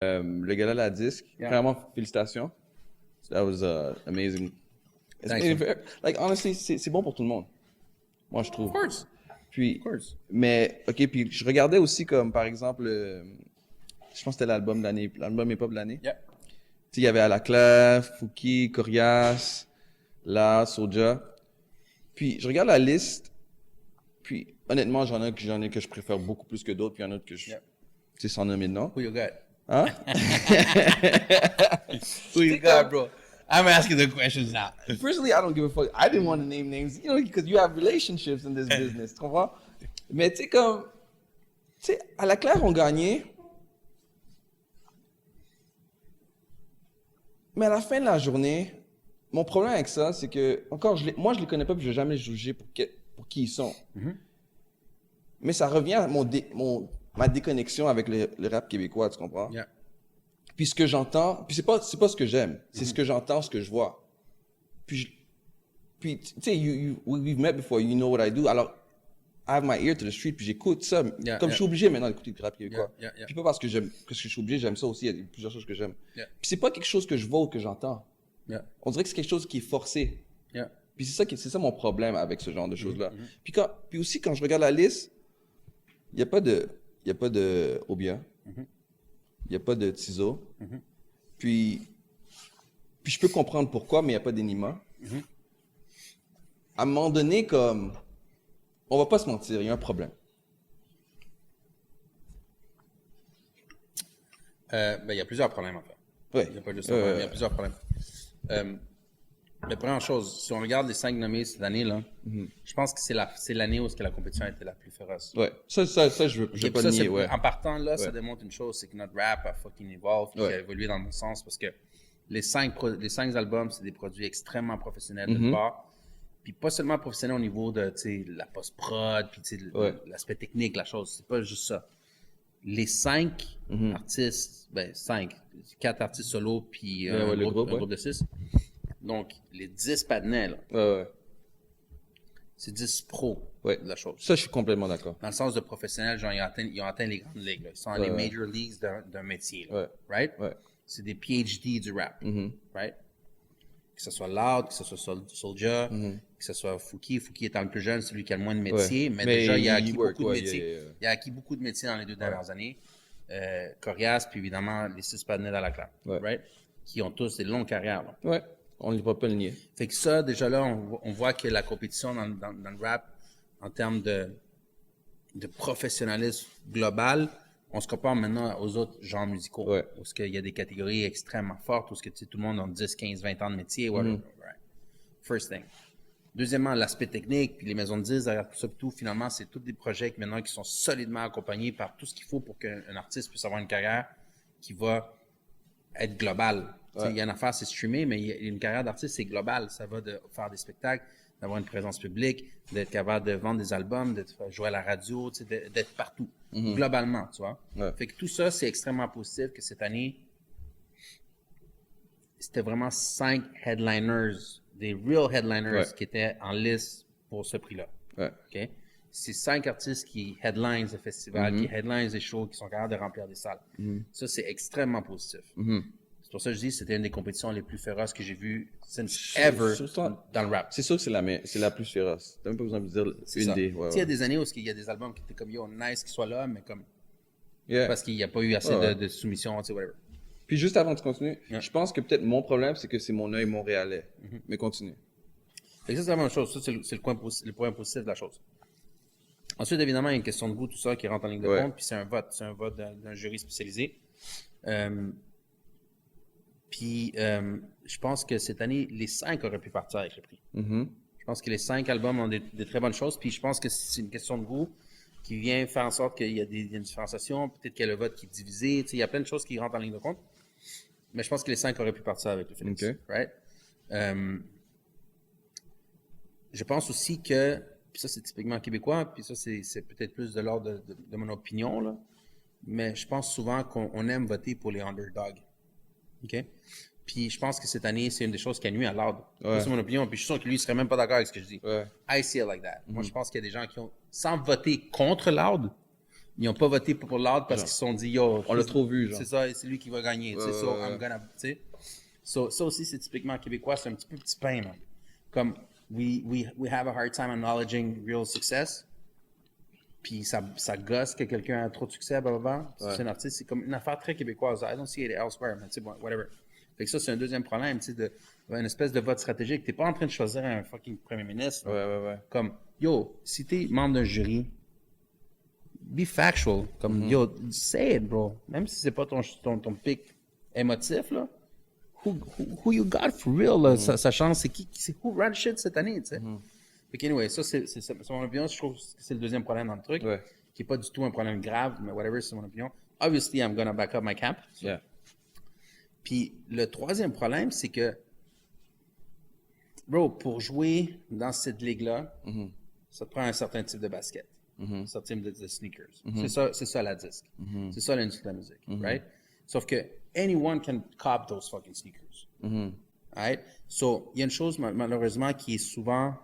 Le gala la disque, vraiment félicitations. That was amazing. Thanks, Like honestly, c'est bon pour tout le monde. Moi, je trouve. Of course. Puis, Of course. mais ok, puis je regardais aussi comme par exemple, je pense que c'était l'album de l'année, l'album hip-hop de l'année. Yeah. Tu sais, il y avait Alaclave, Fouki, Corias, La, Soulja. Puis je regarde la liste, puis honnêtement, j'en ai que je préfère beaucoup plus que d'autres, puis il y en a d'autres que je, Yeah. tu sais, sans nommer de nom. Who you got? Hein? Who you got, bro? I'm asking the questions now. Personally, I don't give a fuck. I didn't want to name names, you know, because you have relationships in this business, tu comprends? Mais tu sais, comme, tu sais, à la claire, on gagnait. Mais à la fin de la journée, mon problème avec ça, c'est que, encore, moi, je les connais pas, puis je vais jamais les juger pour qui ils sont. Mais ça revient à ma déconnexion avec le rap québécois, tu comprends? Yeah. Puis ce que j'entends, puis c'est pas ce que j'aime, c'est ce que j'entends, ce que je vois. Puis tu sais, we've met before, you know what I do. Alors, I have my ear to the street, puis j'écoute ça. Comme je suis obligé maintenant d'écouter du rap québécois. Yeah. Puis pas parce que je suis obligé, j'aime ça aussi, il y a plusieurs choses que j'aime. Yeah. Puis c'est pas quelque chose que je vois ou que j'entends. Yeah. On dirait que c'est quelque chose qui est forcé. Yeah. Puis c'est ça mon problème avec ce genre de choses-là. Puis aussi, quand je regarde la liste, il n'y a pas de Obia. Il n'y a pas de Tizo. Puis je peux comprendre pourquoi, mais il n'y a pas d'Enima. À un moment donné, comme, on va pas se mentir, il y a un problème. Il y a plusieurs problèmes, en fait. Ouais. Il n'y a pas juste un problème, il y a plusieurs problèmes. La première chose, si on regarde les 5 nommés cette année-là, je pense que c'est l'année où la compétition était la plus féroce. Ouais. Ça, je veux pas nier, ouais. En partant là, ça démontre une chose, c'est que notre rap a fucking evolved, qui a évolué dans le bon sens, parce que les 5 albums, c'est des produits extrêmement professionnels de part. Puis pas seulement professionnels au niveau de la post-prod, puis l'aspect technique, la chose. C'est pas juste ça. Les 5 artistes, 4 artistes solo, puis un groupe de 6. Donc, les 10 panels, c'est 10 pros de la chose. Ça, je suis complètement d'accord. Dans le sens de professionnels, genre, ils ont atteint les grandes ligues. Là. Ils sont dans les major leagues d'un métier. Là. Right? C'est des PhD du rap. Right? Que ce soit Loud, que ce soit Soulja, que ce soit Fouki. Fouki étant le plus jeune, celui qui a le moins de métiers. Mais déjà, il a acquis beaucoup de métiers. Il a acquis beaucoup de métiers dans les 2 dernières années. Corias, puis évidemment, les 6 panels à la classe. Right? Qui ont tous des longues carrières. Là. Ouais. On ne va pas le nier. Fait que ça, déjà là, on voit que la compétition dans le rap, en termes de professionnalisme global, on se compare maintenant aux autres genres musicaux. Où il y a des catégories extrêmement fortes, où tout le monde a 10, 15, 20 ans de métier. Right. First thing. Deuxièmement, l'aspect technique, puis les maisons de disques, derrière tout ça, tout, finalement, c'est tous des projets maintenant qui sont solidement accompagnés par tout ce qu'il faut pour qu'un artiste puisse avoir une carrière qui va être globale. Il y a une affaire, c'est streamer, mais une carrière d'artiste, c'est global. Ça va de faire des spectacles, d'avoir une présence publique, d'être capable de vendre des albums, de jouer à la radio, d'être partout, globalement, tu vois. Fait que tout ça, c'est extrêmement positif que cette année, c'était vraiment 5 headliners, des real headliners qui étaient en liste pour ce prix-là. Okay? C'est 5 artistes qui headlinent le festival, qui headlinent les shows, qui sont capables de remplir des salles. Ça, c'est extrêmement positif. C'est pour ça que je dis que c'était une des compétitions les plus féroces que j'ai vues since ever dans le rap. C'est sûr que c'est la plus féroce. T'as même pas besoin de dire une des. Il y a des années où il y a des albums qui étaient comme yo, nice qu'ils soient là, mais comme. Parce qu'il n'y a pas eu assez de soumission, whatever. Puis juste avant de continuer, je pense que peut-être mon problème, c'est que c'est mon œil montréalais. Mais continue. Et ça, c'est la même chose. Ça, c'est le point positif de la chose. Ensuite, évidemment, il y a une question de goût, tout ça, qui rentre en ligne de compte, puis c'est un vote. C'est un vote d'un jury spécialisé. Puis, je pense que cette année, les 5 auraient pu partir avec le prix. Je pense que les 5 albums ont des très bonnes choses. Puis, je pense que c'est une question de goût qui vient faire en sorte qu'il y a une différenciation. Peut-être qu'il y a le vote qui est divisé. Il y a plein de choses qui rentrent en ligne de compte. Mais je pense que les 5 auraient pu partir avec le Phoenix. Right? Je pense aussi que, puis ça, c'est typiquement québécois, puis ça, c'est peut-être plus de l'ordre de mon opinion, là. Mais je pense souvent qu'on aime voter pour les underdogs. OK? Puis je pense que cette année, c'est une des choses qui a nuit à Loud. C'est mon opinion. Puis je suis sûr que lui, il serait même pas d'accord avec ce que je dis. I see it like that. Moi, je pense qu'il y a des gens qui ont, sans voter contre Loud, Ils n'ont pas voté pour Loud parce qu'ils se sont dit, yo, On l'a trop vu, genre. c'est ça, c'est lui qui va gagner. Tu sais, so I'm gonna, tu sais. So, ça aussi, c'est typiquement québécois, c'est un petit peu petit pain, man. Comme, we have a hard time acknowledging real success. Puis ça gosse que quelqu'un a trop de succès, blablabla. C'est un artiste, c'est comme une affaire très québécoise. I don't see it elsewhere, mais tu sais, bon, whatever. Fait que ça, c'est un deuxième problème, tu sais, une espèce de vote stratégique. T'es pas en train de choisir un fucking premier ministre. Ouais. Comme, yo, si t'es membre d'un jury, be factual. Comme, yo, say it, bro. Même si c'est pas ton pic émotif, là. Who you got for real, là? Sa chance, c'est who ran shit cette année, tu sais. Fait que, anyway, ça, c'est mon opinion. Je trouve que c'est le deuxième problème dans le truc. Qui est pas du tout un problème grave, mais whatever, c'est mon opinion. Obviously, I'm gonna back up my camp. Yeah. Puis, le troisième problème, c'est que, bro, pour jouer dans cette ligue-là, ça te prend un certain type de basket. Un certain type de sneakers. C'est ça la disque. C'est ça l'industrie de la musique, right? Sauf que anyone can cop those fucking sneakers. Right? So, il y a une chose, malheureusement, qui est souvent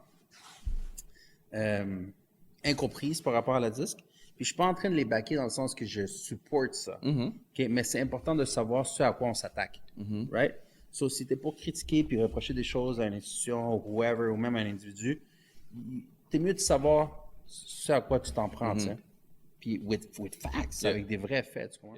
incomprise par rapport à la disque. Puis, je suis pas en train de les backer dans le sens que je supporte ça. Okay? Mais c'est important de savoir ce à quoi on s'attaque. Right? So, si t'es pour critiquer puis reprocher des choses à une institution, ou whoever, ou même à un individu, t'es mieux de savoir ce à quoi tu t'en prends, tu sais. Puis, with facts, avec des vrais faits, tu comprends?